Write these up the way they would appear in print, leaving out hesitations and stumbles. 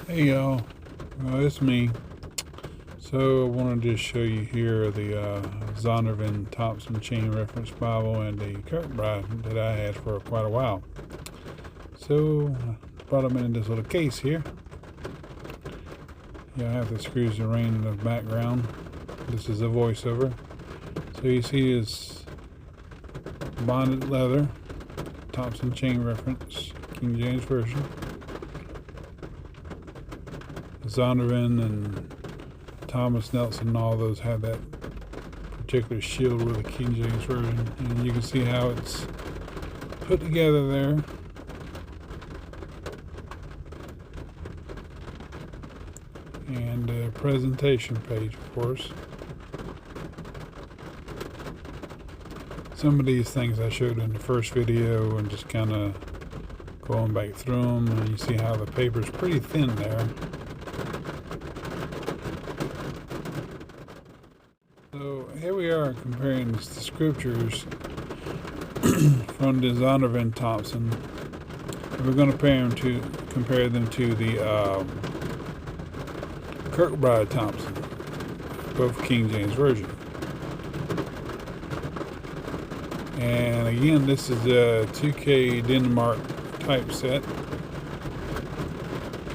Hey y'all, it's me. So I wanted to show you here the Zondervan Thompson Chain Reference Bible and the Kirkbride that I had for quite a while. So I brought them in this little case here. I have the screws and ring in the background. This is a voiceover. So you see this bonded leather, Thompson Chain Reference, King James Version. Zondervan and Thomas Nelson and all those have that particular shield with the King James Version, and you can see how it's put together there. And a presentation page, of course. Some of these things I showed in the first video and just kind of going back through them, and you see how the paper's pretty thin there. So here we are comparing the scriptures from the Zondervan Thompson. We're going to compare them to the Kirkbride Thompson, both King James Version. And again, this is a 2K Denmark typeset,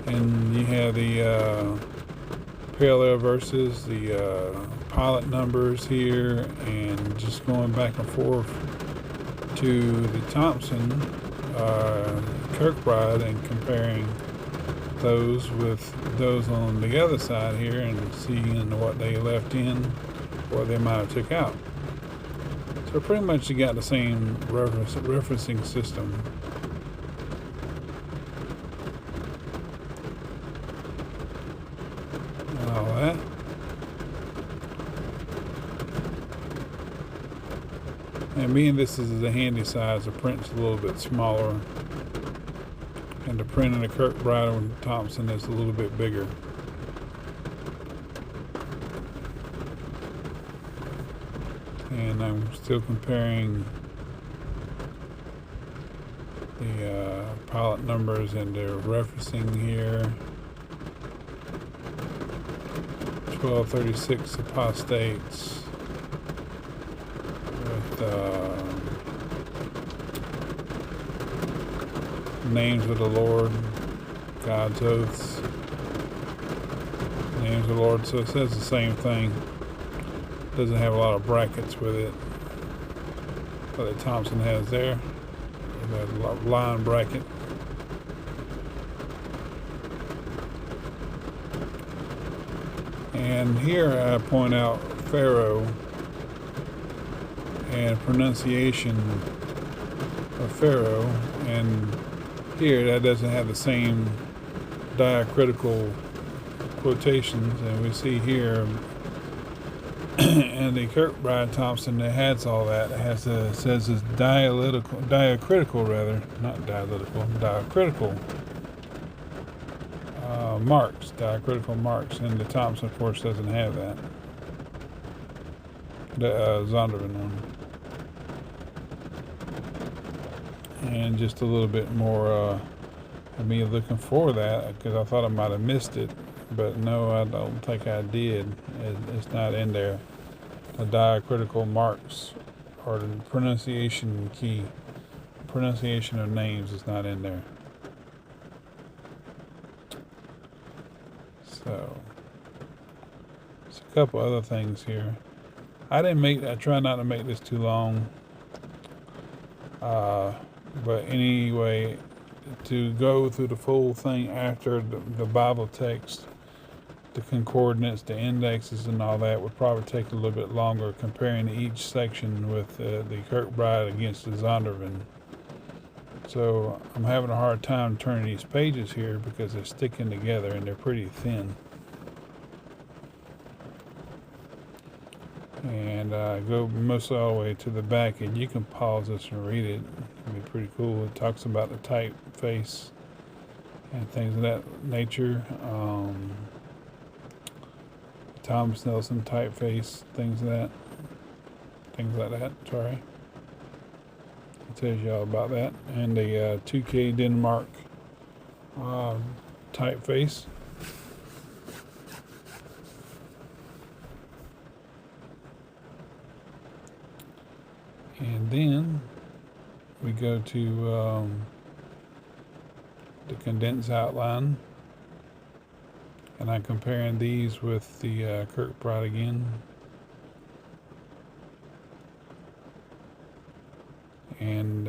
and you have the parallel verses, the pilot numbers here, and just going back and forth to the Thompson Kirkbride and comparing those with those on the other side here and seeing what they left in, what they might have took out. So pretty much you got the same referencing system. And all that. And being this is a handy size, the print's a little bit smaller, and the print in the Kirkbride and Thompson is a little bit bigger. And I'm still comparing the pilot numbers and their referencing here. 1236 apostates with names of the Lord, God's oaths, names of the Lord. So it says the same thing. Doesn't have a lot of brackets with it, but the Thompson has there. There's a line bracket. And here I point out Pharaoh and pronunciation of Pharaoh, and here that doesn't have the same diacritical quotations, and we see here and the Kirkbride Thompson that has all that. It has says it's diacritical marks, diacritical marks, and the Thompson, of course, doesn't have that. The Zondervan one, and just a little bit more of me looking for that, because I thought I might have missed it, but no, I don't think I did. It's not in there. The diacritical marks or the pronunciation key, pronunciation of names is not in there. So, there's a couple other things here. I try not to make this too long. But anyway, to go through the full thing after the Bible text, the concordance, the indexes, and all that would probably take a little bit longer, comparing each section with the Kirkbride against the Zondervan. So I'm having a hard time turning these pages here because they're sticking together and they're pretty thin. And go most all the way to the back, and you can pause this and read it. It'd be pretty cool. It talks about the typeface and things of that nature. Thomas Nelson typeface, things like that. Sorry. It tells you all about that. And the 2K Denmark typeface. And then we go to the condensed outline, and I'm comparing these with the Kirkbride again. And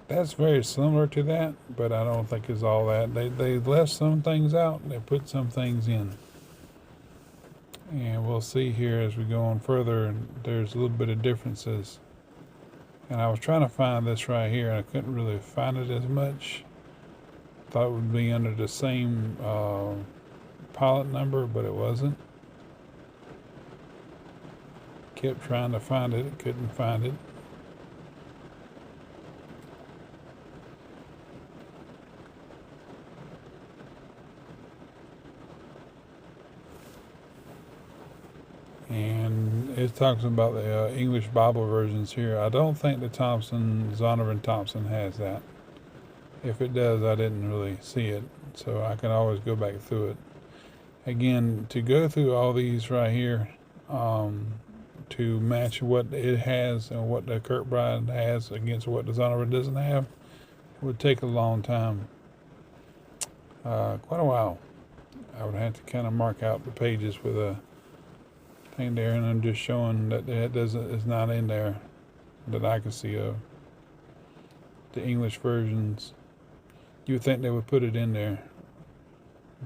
that's very similar to that, but I don't think it's all that. They left some things out, and they put some things in. And we'll see here as we go on further, there's a little bit of differences. And I was trying to find this right here, and I couldn't really find it as much. Thought it would be under the same pilot number, but it wasn't. Kept trying to find it, couldn't find it. And it talks about the English Bible versions here. I don't think the Zondervan Thompson has that. If it does, I didn't really see it, so I can always go back through it. Again, to go through all these right here, to match what it has and what the Kirkbride has against what the Zondervan doesn't have, would take a long time. Quite a while. I would have to kind of mark out the pages with a thing there, and I'm just showing that it's not in there that I can see of. The English versions, you would think they would put it in there.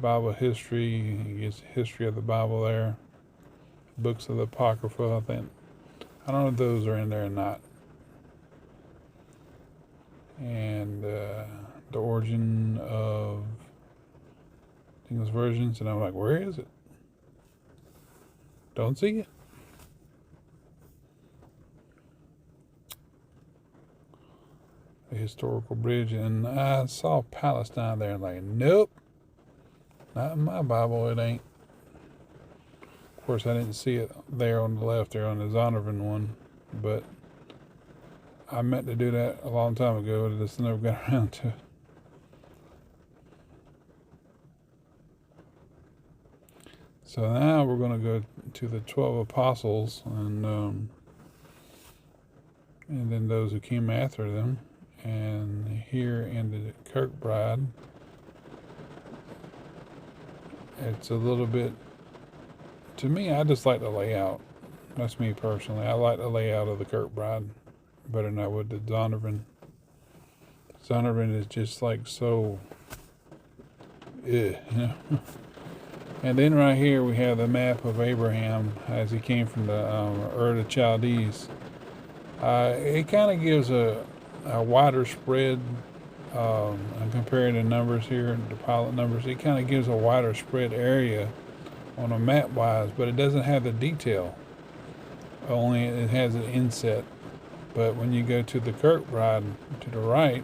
Bible history, you get the history of the Bible there. Books of the Apocrypha, I think. I don't know if those are in there or not. And the origin of English versions, and I'm like, where is it? Don't see it. The historical bridge, and I saw Palestine there, and like, nope, not in my Bible, it ain't. Of course, I didn't see it there on the left there on the Zondervan one, but I meant to do that a long time ago, and just never got around to it. So now we're going to go to the 12 apostles, and then those who came after them. And here in the Kirkbride, it's a little bit, to me, I just like the layout. That's me personally. I like the layout of the Kirkbride better than I would the Zondervan. Zondervan is just like so, you know. And then right here we have the map of Abraham as he came from the Ur of Chaldees. It kind of gives a wider spread. I'm comparing the numbers here, the pilot numbers. It kind of gives a wider spread area on a map wise, but it doesn't have the detail. Only it has an inset. But when you go to the Kirkbride to the right,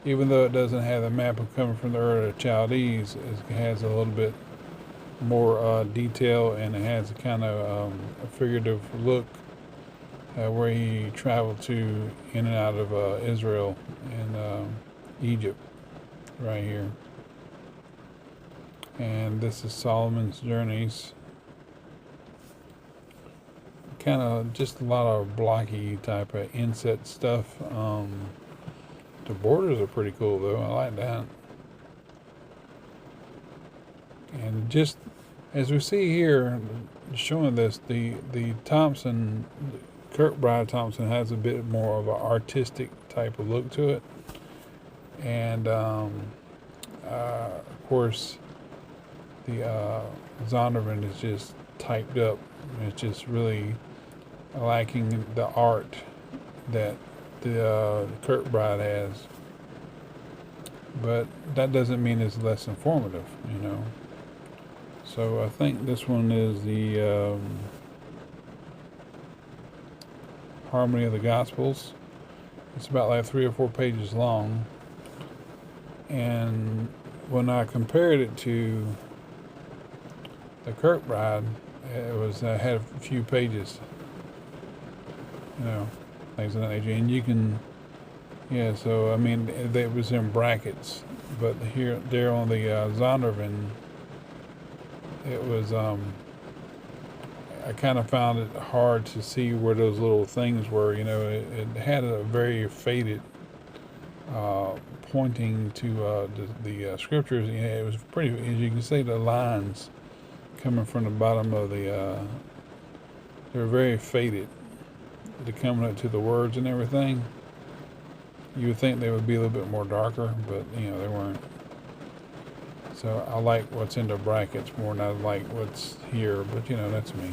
even though it doesn't have the map of coming from the Ur of Chaldees, it has a little bit more detail, and it has a kind of a figurative look where he traveled to in and out of Israel and Egypt right here. And this is Solomon's journeys. Kind of just a lot of blocky type of inset stuff. The borders are pretty cool though. I like that. And just as we see here, showing this, the Thompson, Kirkbride Thompson has a bit more of an artistic type of look to it. And of course, the Zondervan is just typed up. It's just really lacking the art that the Kirkbride has. But that doesn't mean it's less informative, you know. So I think this one is the Harmony of the Gospels. It's about like 3 or 4 pages long. And when I compared it to the Kirkbride, it was had a few pages, you know, things of that nature. And you can, yeah. So I mean, it was in brackets, but there on the Zondervan, it was I kind of found it hard to see where those little things were. It had a very faded pointing to the scriptures. It was pretty, as you can see, the lines coming from the bottom of the, they were very faded. To coming up to the words and everything. You would think they would be a little bit more darker, but they weren't. So I like what's in the brackets more than I like what's here, but that's me.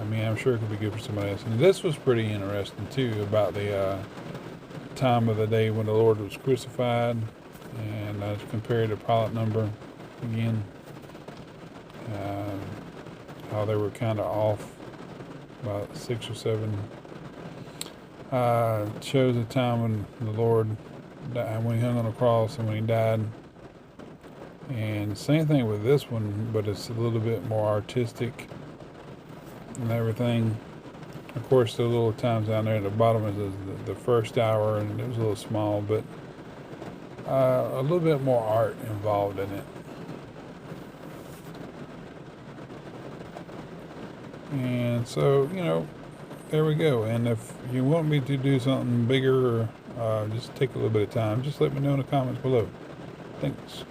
I mean, I'm sure it could be good for somebody else. And this was pretty interesting too, about the time of the day when the Lord was crucified, and I compared the pilot number again, how they were kind of off about 6 or 7. Shows the time when the Lord died, when he hung on the cross and when he died. And same thing with this one, but it's a little bit more artistic and everything. Of course, the little times down there at the bottom is the first hour, and it was a little small, but a little bit more art involved in it. And so, there we go. And if you want me to do something bigger, or just take a little bit of time, just let me know in the comments below. Thanks.